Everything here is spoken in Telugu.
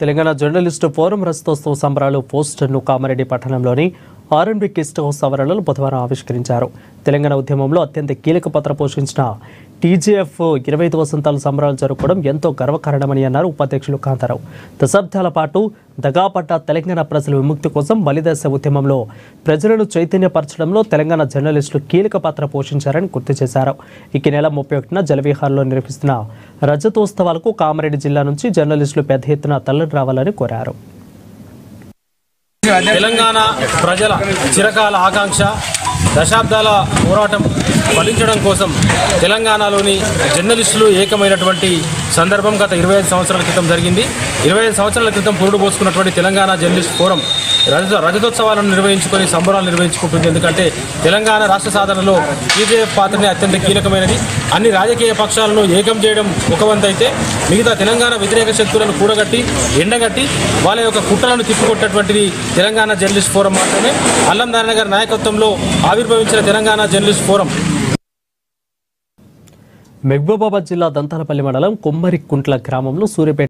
తెలంగాణ జర్నలిస్టు ఫోరం రజతోత్సవ సంబరాలు పోస్టర్ను కామారెడ్డి పట్టణంలోని ఆర్ఎండ్బి గెస్ట్ హౌస్ ఆవరణలో బుధవారం ఆవిష్కరించారు. తెలంగాణ ఉద్యమంలో అత్యంత కీలక పాత్ర పోషించిన టీజేఎఫ్ 25 వసంతాల సంబరాలు జరుపుకోవడం ఎంతో గర్వకారణమని అన్నారు ఉపాధ్యక్షులు కాంతారావు. దశాబ్దాల పాటు దగాపడ్డ తెలంగాణ ప్రజల విముక్తి కోసం బలిదేశ ఉద్యమంలో ప్రజలను చైతన్యపరచడంలో తెలంగాణ జర్నలిస్టులు కీలక పాత్ర పోషించారని గుర్తు చేశారు. ఈ నెల 31న జలవిహార్లో నిర్వహిస్తున్న రజతోత్సవాలకు కామారెడ్డి జిల్లా నుంచి జర్నలిస్టులు పెద్ద ఎత్తున తరలి రావాలని కోరారు. తెలంగాణ ప్రజల చిరకాల ఆకాంక్ష దశాబ్దాల పోరాటం ఫలించడం కోసం తెలంగాణలోని జర్నలిస్టులు ఏకమైనటువంటి సందర్భం గత 25 సంవత్సరాల క్రితం జరిగింది. 25 సంవత్సరాల క్రితం పురుడు పోసుకున్నటువంటి తెలంగాణ జర్నలిస్ట్ ఫోరం రజతోత్సవాలను నిర్వహించుకొని సంబరాలు నిర్వహించుకుంటుంది. ఎందుకంటే తెలంగాణ రాష్ట్ర సాధనలో టీజేఎఫ్ పాత్రనే అత్యంత కీలకమైనది. అన్ని రాజకీయ పక్షాలను ఏకం చేయడం ఒక వంతు అయితే మిగతా తెలంగాణ వ్యతిరేక శక్తులను కూడగట్టి ఎండగట్టి వాళ్ళ యొక్క కుట్రలను తిప్పికొట్టేటువంటిది తెలంగాణ జర్నలిస్ట్ ఫోరం మాత్రమే. అల్లం నారాయణ గారి నాయకత్వంలో ఆవిర్భవించిన తెలంగాణ జర్నలిస్ట్ ఫోరం మహబూబాబాద్ జిల్లా దంతాలపల్లి మండలం కొమ్మరికుంట్ల గ్రామంలో సూర్యాపేట